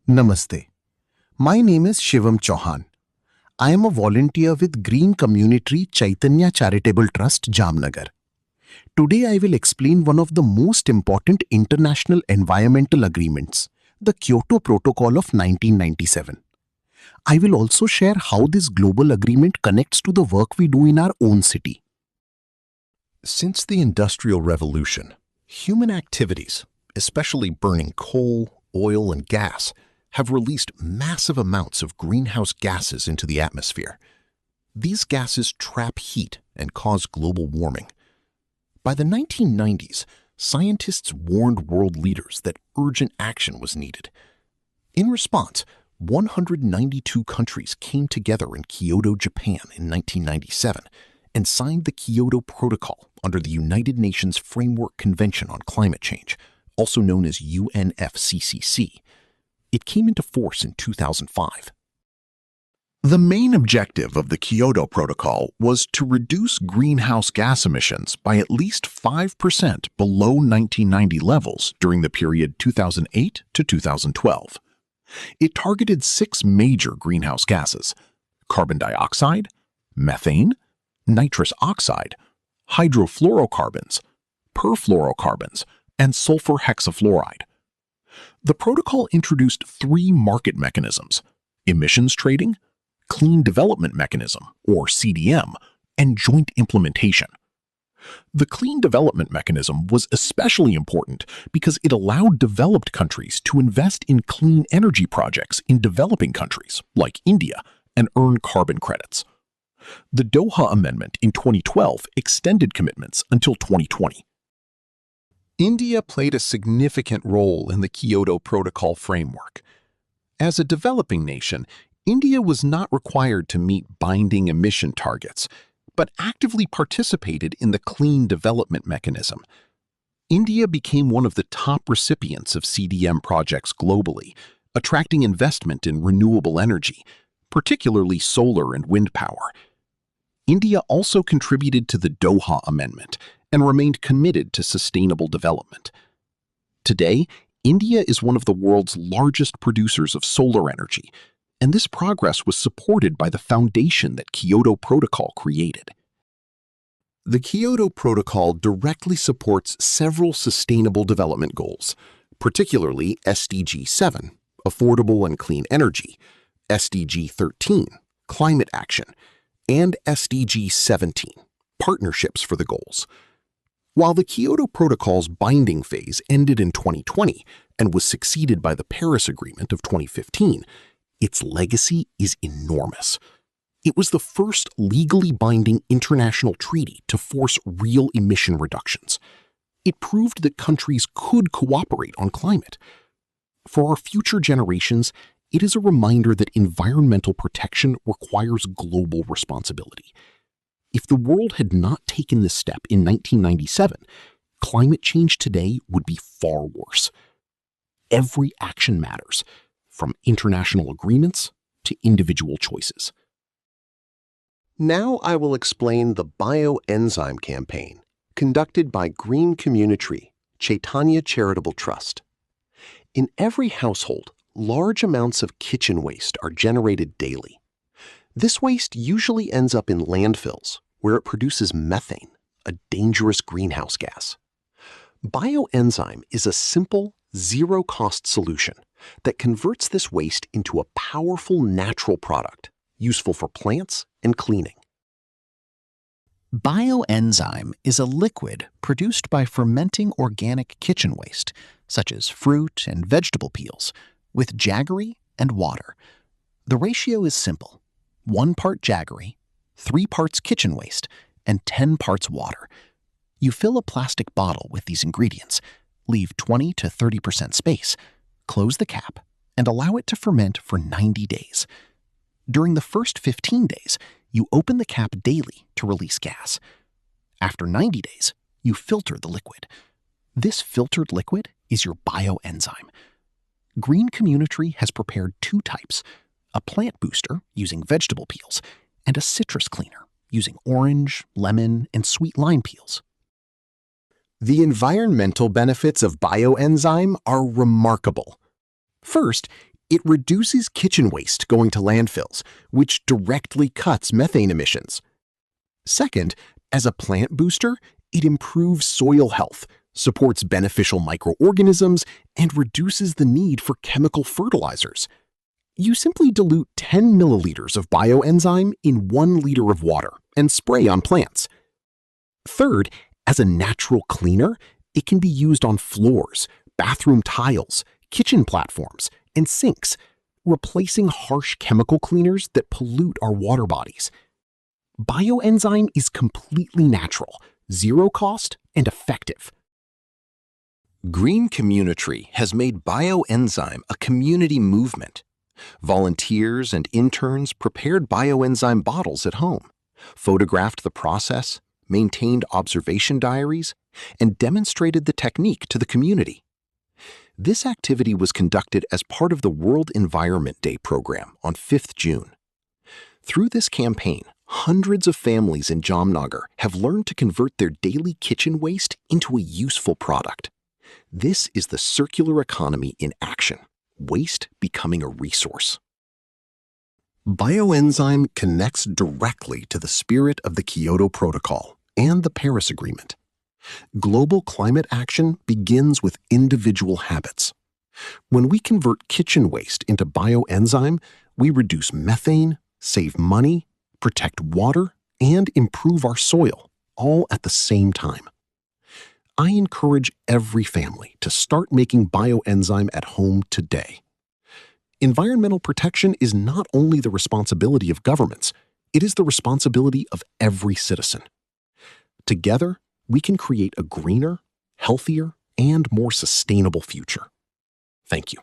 Namaste. My name is Shivam Chauhan. I am a volunteer with Green Community Chaitanya Charitable Trust, Jamnagar. Today I will explain one of the most important international environmental agreements, the Kyoto Protocol of 1997. I will also share how this global agreement connects to the work we do in our own city. Since the Industrial Revolution, human activities, especially burning coal, oil, and gas, have released massive amounts of greenhouse gases into the atmosphere. These gases trap heat and cause global warming. By the 1990s, scientists warned world leaders that urgent action was needed. In response, 192 countries came together in Kyoto, Japan in 1997 and signed the Kyoto Protocol under the United Nations Framework Convention on Climate Change, also known as UNFCCC. It came into force in 2005. The main objective of the Kyoto Protocol was to reduce greenhouse gas emissions by at least 5% below 1990 levels during the period 2008 to 2012. It targeted 6 major greenhouse gases: carbon dioxide, methane, nitrous oxide, hydrofluorocarbons, perfluorocarbons, and sulfur hexafluoride. The protocol introduced 3 market mechanisms: emissions trading, clean development mechanism, or CDM, and joint implementation. The clean development mechanism was especially important because it allowed developed countries to invest in clean energy projects in developing countries, like India, and earn carbon credits. The Doha Amendment in 2012 extended commitments until 2020. India played a significant role in the Kyoto Protocol framework. As a developing nation, India was not required to meet binding emission targets, but actively participated in the Clean Development Mechanism. India became one of the top recipients of CDM projects globally, attracting investment in renewable energy, particularly solar and wind power. India also contributed to the Doha Amendment and remained committed to sustainable development. Today, India is one of the world's largest producers of solar energy, and this progress was supported by the foundation that Kyoto Protocol created. The Kyoto Protocol directly supports several sustainable development goals, particularly SDG 7, Affordable and Clean Energy, SDG 13, Climate Action, and SDG 17, Partnerships for the Goals. While the Kyoto Protocol's binding phase ended in 2020 and was succeeded by the Paris Agreement of 2015, its legacy is enormous. It was the first legally binding international treaty to force real emission reductions. It proved that countries could cooperate on climate. For our future generations, it is a reminder that environmental protection requires global responsibility. If the world had not taken this step in 1997, climate change today would be far worse. Every action matters, from international agreements to individual choices. Now I will explain the bioenzyme campaign conducted by Green Community Chaitanya Charitable Trust. In every household, large amounts of kitchen waste are generated daily. This waste usually ends up in landfills, where it produces methane, a dangerous greenhouse gas. Bioenzyme is a simple, zero-cost solution that converts this waste into a powerful natural product, useful for plants and cleaning. Bioenzyme is a liquid produced by fermenting organic kitchen waste, such as fruit and vegetable peels, with jaggery and water. The ratio is simple: 1 part jaggery, 3 parts kitchen waste, and 10 parts water. You fill a plastic bottle with these ingredients, leave 20 to 30% space, close the cap, and allow it to ferment for 90 days. During the first 15 days, you open the cap daily to release gas. After 90 days, you filter the liquid. This filtered liquid is your bioenzyme. Green Community has prepared 2 types: a plant booster using vegetable peels and a citrus cleaner using orange, lemon, and sweet lime peels. The environmental benefits of bioenzyme are remarkable. First, It reduces kitchen waste going to landfills, which directly cuts methane emissions. Second, as a plant booster, it improves soil health, supports beneficial microorganisms, and reduces the need for chemical fertilizers. You simply dilute 10 milliliters of bioenzyme in 1 liter of water and spray on plants. Third, as a natural cleaner, it can be used on floors, bathroom tiles, kitchen platforms, and sinks, replacing harsh chemical cleaners that pollute our water bodies. Bioenzyme is completely natural, zero cost, and effective. Green Community has made bioenzyme a community movement. Volunteers and interns prepared bioenzyme bottles at home, photographed the process, maintained observation diaries, and demonstrated the technique to the community. This activity was conducted as part of the World Environment Day program on 5th June. Through this campaign, hundreds of families in Jamnagar have learned to convert their daily kitchen waste into a useful product. This is the circular economy in action, waste becoming a resource. Bioenzyme connects directly to the spirit of the Kyoto Protocol and the Paris Agreement. Global climate action begins with individual habits. When we convert kitchen waste into bioenzyme, we reduce methane, save money, protect water, and improve our soil, all at the same time. I encourage every family to start making bioenzyme at home today. Environmental protection is not only the responsibility of governments, it is the responsibility of every citizen. Together, we can create a greener, healthier, and more sustainable future. Thank you.